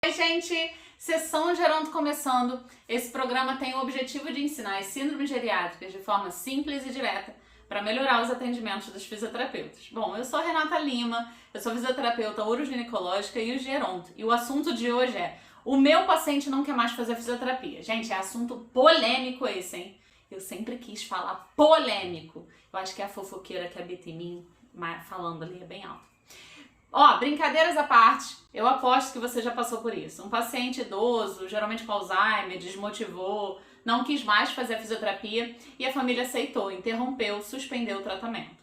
Oi, gente! Sessão Geronto começando. Esse programa tem o objetivo de ensinar as síndromes geriátricas de forma simples e direta para melhorar os atendimentos dos fisioterapeutas. Bom, eu sou a Renata Lima, eu sou fisioterapeuta uroginecológica e o geronto. E o assunto de hoje é: o meu paciente não quer mais fazer fisioterapia. Gente, é assunto polêmico esse, hein? Eu sempre quis falar polêmico. Eu acho que é a fofoqueira que habita em mim falando ali é bem alto. Ó, brincadeiras à parte, eu aposto que você já passou por isso. Um paciente idoso, geralmente com Alzheimer, desmotivou, não quis mais fazer a fisioterapia e a família aceitou, interrompeu, suspendeu o tratamento.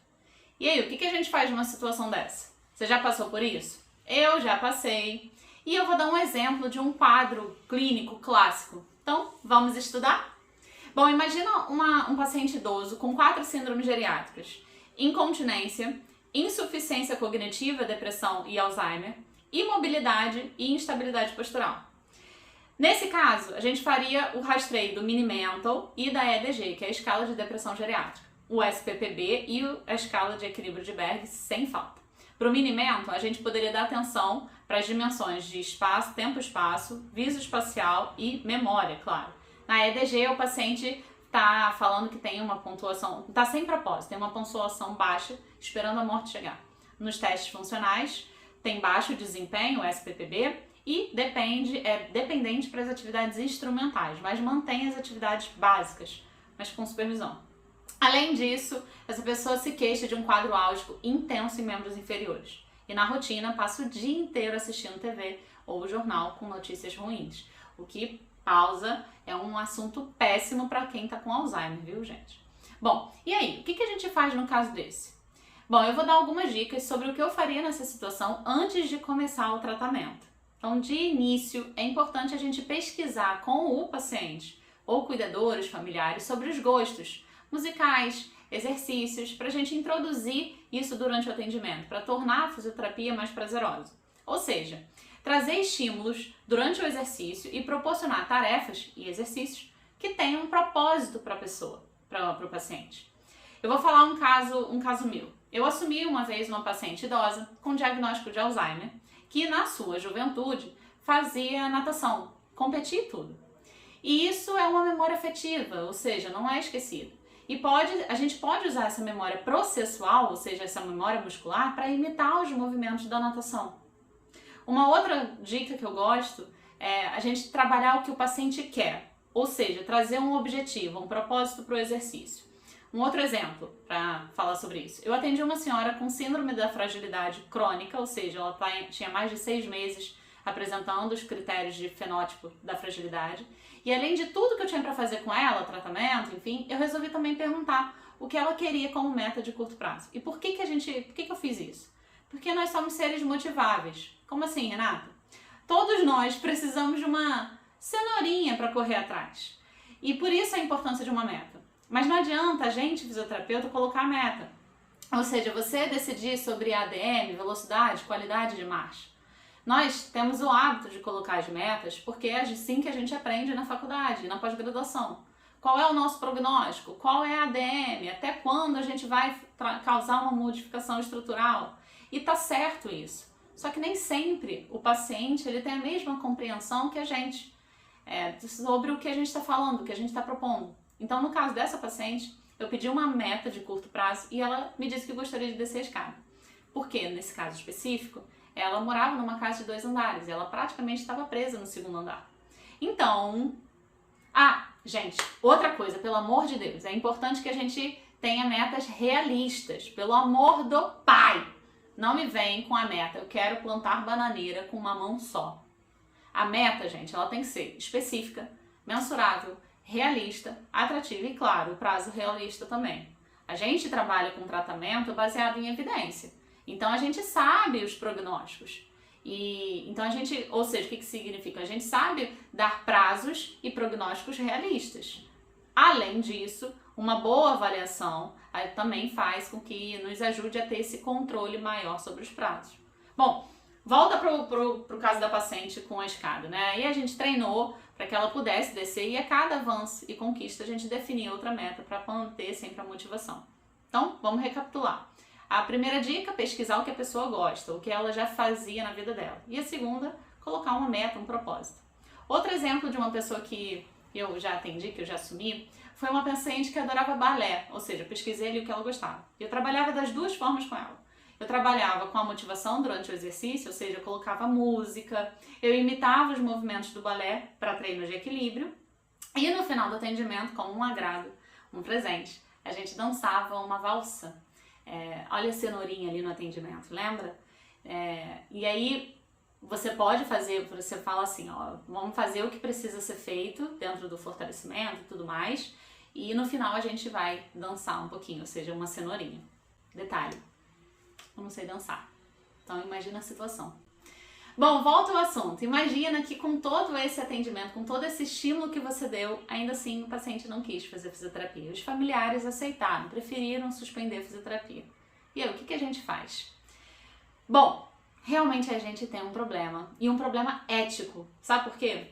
E aí, o que a gente faz numa situação dessa? Você já passou por isso? Eu já passei. E eu vou dar um exemplo de um quadro clínico clássico. Então, vamos estudar? Bom, imagina um paciente idoso com 4 síndromes geriátricas: incontinência, insuficiência cognitiva, depressão e Alzheimer, imobilidade e instabilidade postural. Nesse caso, a gente faria o rastreio do Mini-Mental e da EDG, que é a escala de depressão geriátrica, o SPPB e a escala de equilíbrio de Berg, sem falta. Para o Mini-Mental, a gente poderia dar atenção para as dimensões de espaço, tempo-espaço, visoespacial e memória, claro. Na EDG, o paciente tá falando que tem uma pontuação, tá sem propósito, tem uma pontuação baixa, esperando a morte chegar. Nos testes funcionais, tem baixo desempenho, SPPB, e dependente para as atividades instrumentais, mas mantém as atividades básicas, mas com supervisão. Além disso, essa pessoa se queixa de um quadro álgico intenso em membros inferiores. E na rotina, passa o dia inteiro assistindo TV ou jornal com notícias ruins, o que pausa é um assunto péssimo para quem tá com Alzheimer, viu, gente? Bom, e aí, o que a gente faz no caso desse? Bom, eu vou dar algumas dicas sobre o que eu faria nessa situação antes de começar o tratamento. Então, de início, é importante a gente pesquisar com o paciente ou cuidadores familiares sobre os gostos musicais, exercícios, para a gente introduzir isso durante o atendimento, para tornar a fisioterapia mais prazerosa. Ou seja, trazer estímulos durante o exercício e proporcionar tarefas e exercícios que tenham um propósito para a pessoa, para o paciente. Eu vou falar um caso meu. Eu assumi uma vez uma paciente idosa com diagnóstico de Alzheimer que na sua juventude fazia natação, competia e tudo. E isso é uma memória afetiva, ou seja, não é esquecida. E a gente pode usar essa memória processual, ou seja, essa memória muscular, para imitar os movimentos da natação. Uma outra dica que eu gosto é a gente trabalhar o que o paciente quer, ou seja, trazer um objetivo, um propósito para o exercício. Um outro exemplo para falar sobre isso. Eu atendi uma senhora com síndrome da fragilidade crônica, ou seja, ela tinha mais de 6 meses apresentando os critérios de fenótipo da fragilidade. E além de tudo que eu tinha para fazer com ela, tratamento, enfim, eu resolvi também perguntar o que ela queria como meta de curto prazo. E por que eu fiz isso? Porque nós somos seres motiváveis. Como assim, Renata? Todos nós precisamos de uma cenourinha para correr atrás. E por isso a importância de uma meta. Mas não adianta a gente, fisioterapeuta, colocar a meta. Ou seja, você decidir sobre ADM, velocidade, qualidade de marcha. Nós temos o hábito de colocar as metas porque é assim que a gente aprende na faculdade, na pós-graduação. Qual é o nosso prognóstico? Qual é a ADM? Até quando a gente vai causar uma modificação estrutural? E tá certo isso. Só que nem sempre o paciente ele tem a mesma compreensão que a gente sobre o que a gente está falando, o que a gente está propondo. Então, no caso dessa paciente, eu pedi uma meta de curto prazo e ela me disse que gostaria de descer a escada. Porque, nesse caso específico, ela morava numa casa de 2 andares e ela praticamente estava presa no 2º andar. Então, gente, outra coisa, pelo amor de Deus, é importante que a gente tenha metas realistas, pelo amor do Pai. Não me vem com a meta, eu quero plantar bananeira com uma mão só. A meta, gente, ela tem que ser específica, mensurável, realista, atrativa e, claro, o prazo realista também. A gente trabalha com tratamento baseado em evidência. Então, a gente sabe os prognósticos. Ou seja, o que significa? A gente sabe dar prazos e prognósticos realistas. Além disso, uma boa avaliação também faz com que nos ajude a ter esse controle maior sobre os prazos. Bom, volta pro caso da paciente com a escada, né? E a gente treinou para que ela pudesse descer e a cada avanço e conquista a gente definia outra meta para manter sempre a motivação. Então, vamos recapitular. A primeira dica, pesquisar o que a pessoa gosta, o que ela já fazia na vida dela. E a segunda, colocar uma meta, um propósito. Outro exemplo de uma pessoa que eu já atendi, que eu já assumi, foi uma paciente que adorava balé, ou seja, pesquisei ali o que ela gostava. Eu trabalhava das duas formas com ela. Eu trabalhava com a motivação durante o exercício, ou seja, eu colocava música, eu imitava os movimentos do balé para treinos de equilíbrio, e no final do atendimento, como um agrado, um presente, a gente dançava uma valsa. Olha a cenourinha ali no atendimento, lembra? E aí você pode fazer, você fala assim, ó, vamos fazer o que precisa ser feito dentro do fortalecimento e tudo mais, e no final a gente vai dançar um pouquinho, ou seja, uma cenourinha. Detalhe, eu não sei dançar, então imagina a situação. Bom, volta ao assunto. Imagina que com todo esse atendimento, com todo esse estímulo que você deu, ainda assim o paciente não quis fazer fisioterapia. Os familiares aceitaram, preferiram suspender a fisioterapia. E aí, o que a gente faz? Bom, realmente a gente tem um problema, e um problema ético. Sabe por quê?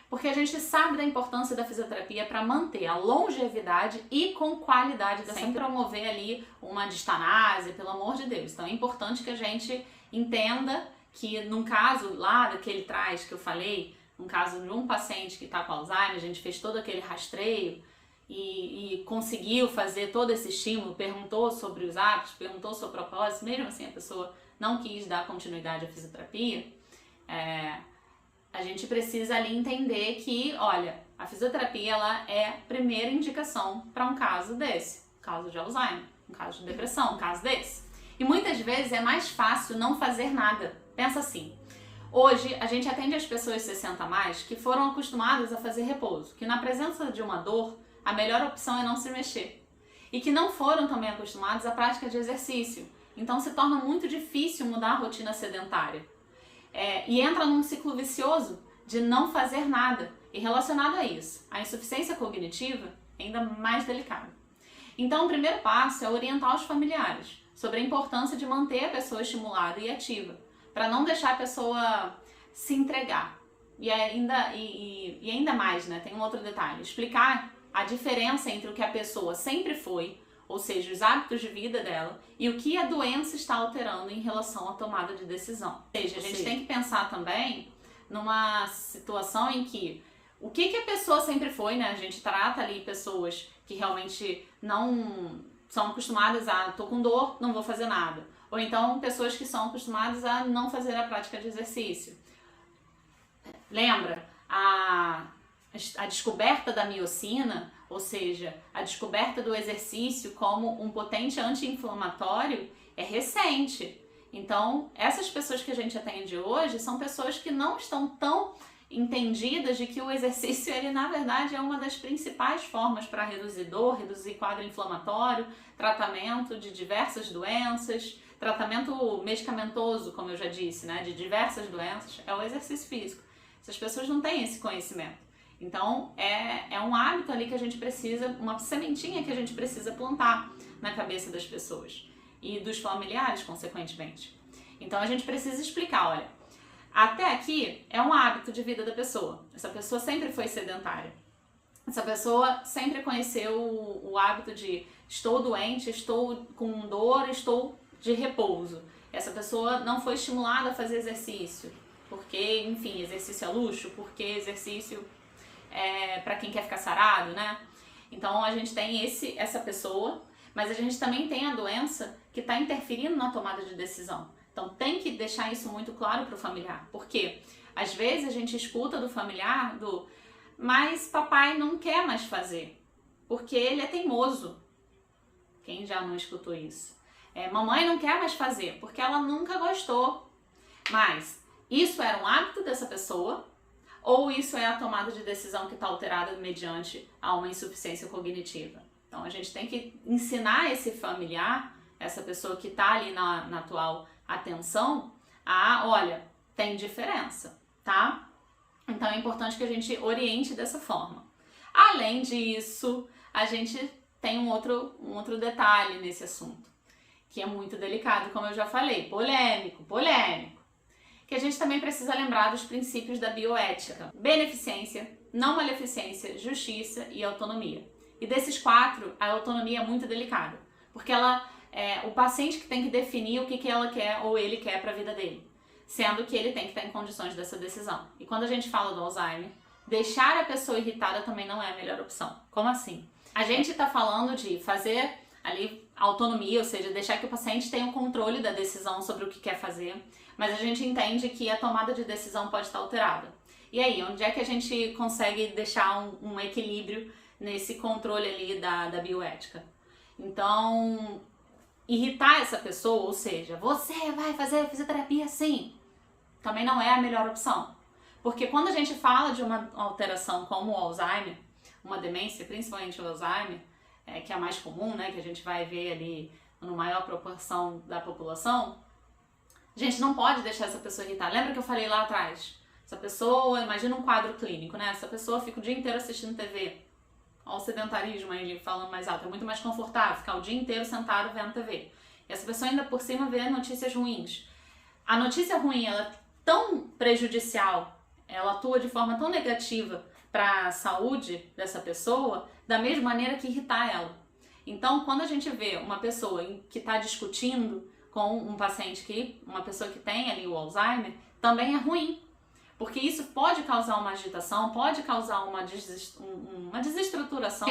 Porque a gente sabe da importância da fisioterapia para manter a longevidade e com qualidade dessa, sem promover ali uma distanase, pelo amor de Deus. Então é importante que a gente entenda que num caso lá que ele traz, que eu falei, num caso de um paciente que está com Alzheimer, a gente fez todo aquele rastreio e conseguiu fazer todo esse estímulo, perguntou sobre os hábitos, perguntou sobre o propósito, mesmo assim a pessoa não quis dar continuidade à fisioterapia, a gente precisa ali entender que, olha, a fisioterapia ela é a primeira indicação para um caso desse, um caso de Alzheimer, um caso de depressão, um caso desse. E muitas vezes é mais fácil não fazer nada. Pensa assim, hoje a gente atende as pessoas 60 a mais que foram acostumadas a fazer repouso, que na presença de uma dor, a melhor opção é não se mexer. E que não foram também acostumados à prática de exercício. Então se torna muito difícil mudar a rotina sedentária. E entra num ciclo vicioso de não fazer nada. E relacionado a isso, a insuficiência cognitiva é ainda mais delicada. Então o primeiro passo é orientar os familiares sobre a importância de manter a pessoa estimulada e ativa, para não deixar a pessoa se entregar. E ainda mais, né? Tem um outro detalhe, explicar a diferença entre o que a pessoa sempre foi, ou seja, os hábitos de vida dela, e o que a doença está alterando em relação à tomada de decisão. Ou seja, a gente tem que pensar também numa situação em que o que a pessoa sempre foi, né? A gente trata ali pessoas que realmente não são acostumadas a tô com dor, não vou fazer nada. Ou então pessoas que são acostumadas a não fazer a prática de exercício. Lembra? A descoberta da miocina, ou seja, a descoberta do exercício como um potente anti-inflamatório é recente. Então, essas pessoas que a gente atende hoje são pessoas que não estão tão entendidas de que o exercício, ele na verdade é uma das principais formas para reduzir dor, reduzir quadro inflamatório, tratamento de diversas doenças, tratamento medicamentoso, como eu já disse, né, de diversas doenças, é o exercício físico. Essas pessoas não têm esse conhecimento. Então, é um hábito ali que a gente precisa, uma sementinha que a gente precisa plantar na cabeça das pessoas e dos familiares, consequentemente. Então, a gente precisa explicar, olha, até aqui é um hábito de vida da pessoa. Essa pessoa sempre foi sedentária. Essa pessoa sempre conheceu o hábito de estou doente, estou com dor, estou de repouso. Essa pessoa não foi estimulada a fazer exercício, porque, enfim, exercício é luxo, porque exercício é para quem quer ficar sarado, né? Então a gente tem essa pessoa, mas a gente também tem a doença que está interferindo na tomada de decisão. Então tem que deixar isso muito claro para o familiar, porque às vezes a gente escuta do familiar mas papai não quer mais fazer, porque ele é teimoso. Quem já não escutou isso? Mamãe não quer mais fazer, porque ela nunca gostou. Mas isso era um hábito dessa pessoa, ou isso é a tomada de decisão que está alterada mediante a uma insuficiência cognitiva? Então a gente tem que ensinar esse familiar, essa pessoa que está ali na atual atenção, olha, tem diferença, tá? Então é importante que a gente oriente dessa forma. Além disso, a gente tem um outro detalhe nesse assunto, que é muito delicado, como eu já falei, polêmico, que a gente também precisa lembrar dos princípios da bioética: beneficência, não maleficência, justiça e autonomia. E desses 4, a autonomia é muito delicada, porque o paciente que tem que definir o que ela quer ou ele quer para a vida dele. sendo que ele tem que estar em condições dessa decisão. E quando a gente fala do Alzheimer, deixar a pessoa irritada também não é a melhor opção. Como assim? A gente está falando de fazer ali autonomia, ou seja, deixar que o paciente tenha o controle da decisão sobre o que quer fazer, mas a gente entende que a tomada de decisão pode estar alterada. E aí, onde é que a gente consegue deixar um equilíbrio nesse controle ali da bioética? Então, irritar essa pessoa, ou seja, você vai fazer fisioterapia assim, também não é a melhor opção. Porque quando a gente fala de uma alteração como o Alzheimer, uma demência, principalmente o Alzheimer, que é a mais comum, né, que a gente vai ver ali no maior proporção da população, a gente não pode deixar essa pessoa irritar. Lembra que eu falei lá atrás? Essa pessoa, imagina um quadro clínico, né? Essa pessoa fica o dia inteiro assistindo TV. Olha o sedentarismo aí falando mais alto. É muito mais confortável ficar o dia inteiro sentado vendo TV. E essa pessoa ainda por cima vê notícias ruins. A notícia ruim, ela é tão prejudicial, ela atua de forma tão negativa para a saúde dessa pessoa, da mesma maneira que irritar ela. Então, quando a gente vê uma pessoa que está discutindo com um paciente, uma pessoa que tem ali o Alzheimer, também é ruim. Porque isso pode causar uma agitação, pode causar uma desestruturação,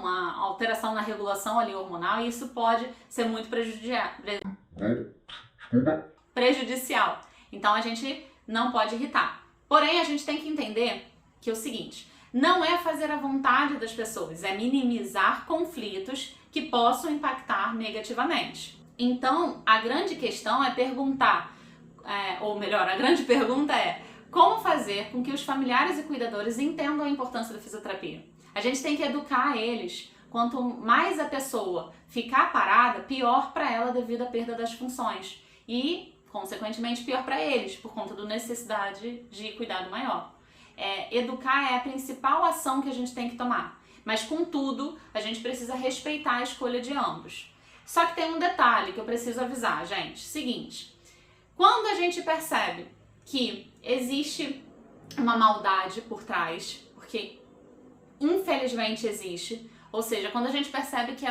uma alteração na regulação ali hormonal, e isso pode ser muito prejudicial. Então a gente não pode irritar. Porém, a gente tem que entender que é o seguinte, não é fazer a vontade das pessoas, é minimizar conflitos que possam impactar negativamente. Então, a grande questão é perguntar, ou melhor, a grande pergunta é como fazer com que os familiares e cuidadores entendam a importância da fisioterapia. A gente tem que educar eles. Quanto mais a pessoa ficar parada, pior para ela devido à perda das funções e, consequentemente, pior para eles, por conta da necessidade de cuidado maior. Educar é a principal ação que a gente tem que tomar, mas contudo, a gente precisa respeitar a escolha de ambos. Só que tem um detalhe que eu preciso avisar, gente. Seguinte, quando a gente percebe que existe uma maldade por trás, porque infelizmente existe, ou seja, quando a gente percebe que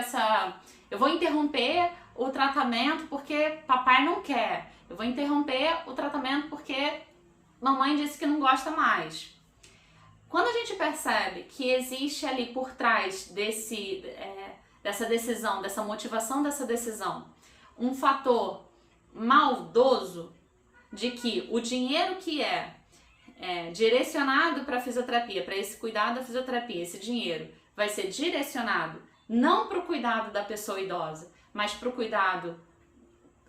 eu vou interromper o tratamento porque papai não quer, eu vou interromper o tratamento porque mamãe disse que não gosta mais. Quando a gente percebe que existe ali por trás dessa decisão, dessa motivação dessa decisão, um fator maldoso de que o dinheiro que é direcionado para a fisioterapia, para esse cuidado da fisioterapia, esse dinheiro vai ser direcionado não para o cuidado da pessoa idosa, mas para o cuidado,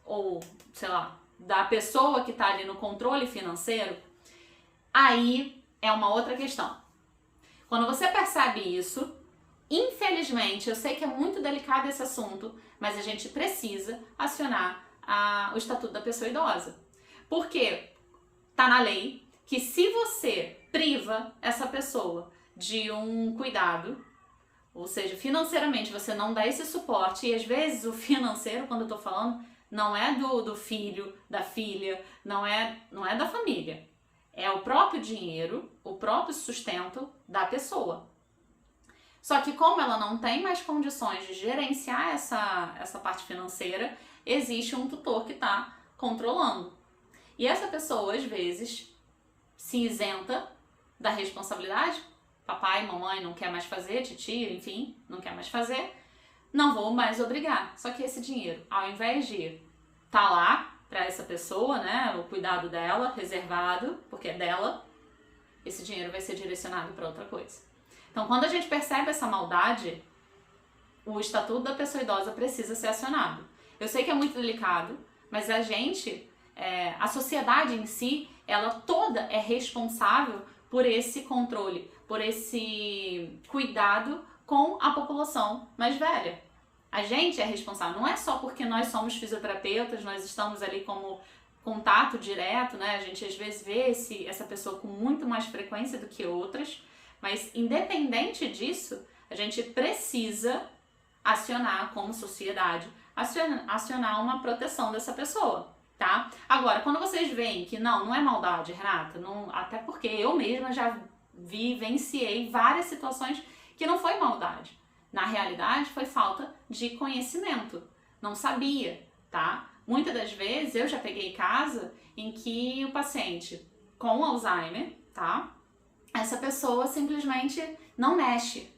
ou sei lá, da pessoa que está ali no controle financeiro, aí é uma outra questão. Quando você percebe isso, infelizmente, eu sei que é muito delicado esse assunto, mas a gente precisa acionar o Estatuto da Pessoa Idosa. Porque tá na lei que se você priva essa pessoa de um cuidado, ou seja, financeiramente você não dá esse suporte, e às vezes o financeiro, quando eu tô falando, não é do filho, da filha, não é da família. É o próprio dinheiro, o próprio sustento da pessoa. Só que como ela não tem mais condições de gerenciar essa parte financeira, existe um tutor que está controlando. E essa pessoa, às vezes, se isenta da responsabilidade. Papai, mamãe não quer mais fazer, titia, enfim, não quer mais fazer. Não vou mais obrigar. Só que esse dinheiro, ao invés de estar lá para essa pessoa, né, o cuidado dela, reservado, porque é dela, esse dinheiro vai ser direcionado para outra coisa. Então, quando a gente percebe essa maldade, o Estatuto da Pessoa Idosa precisa ser acionado. Eu sei que é muito delicado, mas a sociedade em si, ela toda é responsável por esse controle, por esse cuidado com a população mais velha. A gente é responsável, não é só porque nós somos fisioterapeutas, nós estamos ali como contato direto, né? A gente às vezes vê essa pessoa com muito mais frequência do que outras, mas independente disso, a gente precisa acionar como sociedade, acionar uma proteção dessa pessoa, tá? Agora, quando vocês veem que não é maldade, Renata, até porque eu mesma já vivenciei várias situações que não foi maldade. Na realidade, foi falta de conhecimento. Não sabia, tá? Muitas das vezes eu já peguei caso em que o paciente com Alzheimer, tá? Essa pessoa simplesmente não mexe.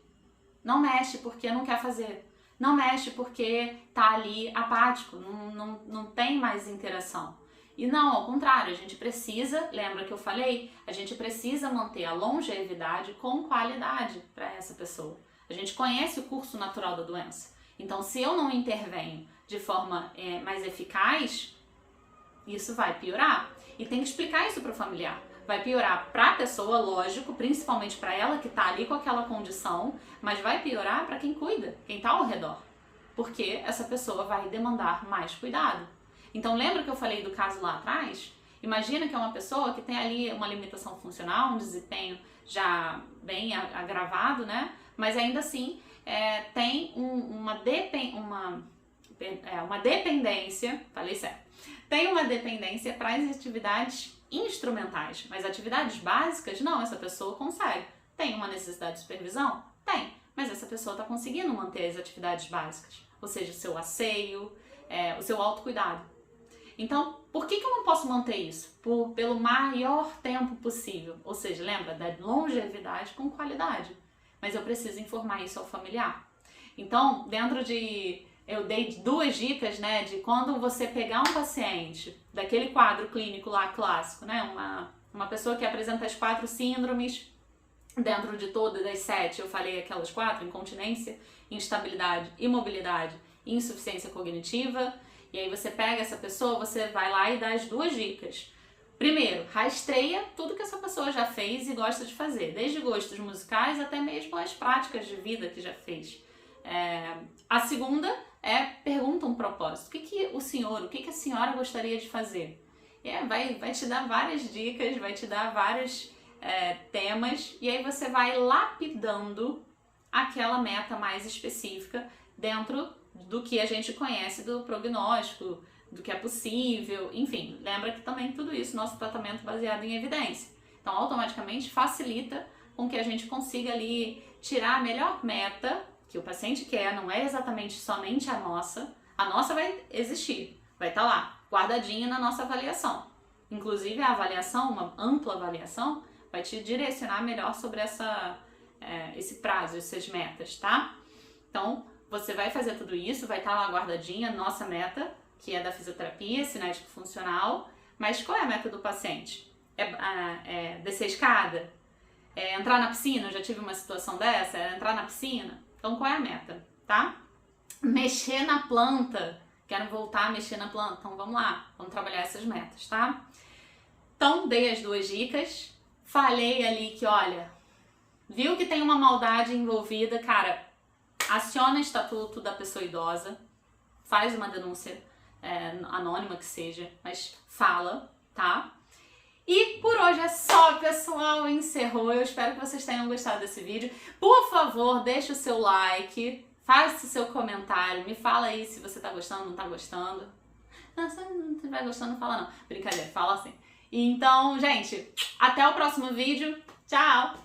Não mexe porque não quer fazer. Não mexe porque tá ali apático, não tem mais interação. E não, ao contrário, a gente precisa, lembra que eu falei? A gente precisa manter a longevidade com qualidade para essa pessoa. A gente conhece o curso natural da doença. Então, se eu não intervenho de forma mais eficaz, isso vai piorar. E tem que explicar isso para o familiar. Vai piorar para a pessoa, lógico, principalmente para ela que está ali com aquela condição, mas vai piorar para quem cuida, quem está ao redor. Porque essa pessoa vai demandar mais cuidado. Então, lembra que eu falei do caso lá atrás? Imagina que é uma pessoa que tem ali uma limitação funcional, um desempenho já bem agravado, né? Mas ainda assim tem uma dependência, falei certo, tem uma dependência para as atividades instrumentais, mas atividades básicas, não, essa pessoa consegue. Tem uma necessidade de supervisão? Tem, mas essa pessoa está conseguindo manter as atividades básicas, ou seja, o seu asseio, o seu autocuidado. Então, por que eu não posso manter isso? Pelo maior tempo possível, ou seja, lembra da longevidade com qualidade, mas eu preciso informar isso ao familiar. Então, eu dei 2 dicas, né, de quando você pegar um paciente daquele quadro clínico lá clássico, né, uma pessoa que apresenta as 4 síndromes, dentro de todas as 7, eu falei aquelas 4, incontinência, instabilidade, imobilidade e insuficiência cognitiva, e aí você pega essa pessoa, você vai lá e dá as 2 dicas. Primeiro, rastreia tudo que essa pessoa já fez e gosta de fazer, desde gostos musicais até mesmo as práticas de vida que já fez. A segunda pergunta um propósito. O que a senhora gostaria de fazer? Vai te dar várias dicas, vai te dar vários temas, e aí você vai lapidando aquela meta mais específica dentro do que a gente conhece do prognóstico, do que é possível, enfim. Lembra que também tudo isso, nosso tratamento baseado em evidência. Então, automaticamente facilita com que a gente consiga ali tirar a melhor meta que o paciente quer, não é exatamente somente a nossa vai existir, vai estar lá, guardadinha na nossa avaliação. Inclusive a avaliação, uma ampla avaliação, vai te direcionar melhor sobre esse prazo, essas metas, tá? Então, você vai fazer tudo isso, vai estar lá guardadinha, nossa meta, que é da fisioterapia, cinético funcional, mas qual é a meta do paciente? Descer a escada? Entrar na piscina? Eu já tive uma situação dessa, entrar na piscina? Então, qual é a meta, tá? Mexer na planta. Quero voltar a mexer na planta. Então, vamos lá. Vamos trabalhar essas metas, tá? Então, dei as 2 dicas. Falei ali que, olha, viu que tem uma maldade envolvida, cara, aciona o estatuto da pessoa idosa, faz uma denúncia anônima que seja, mas fala, tá? E por hoje é só, pessoal, encerrou. Eu espero que vocês tenham gostado desse vídeo. Por favor, deixa o seu like, faça o seu comentário, me fala aí se você tá gostando, não tá gostando. Não, se não estiver gostando, não fala não. Brincadeira, fala assim. Então, gente, até o próximo vídeo. Tchau!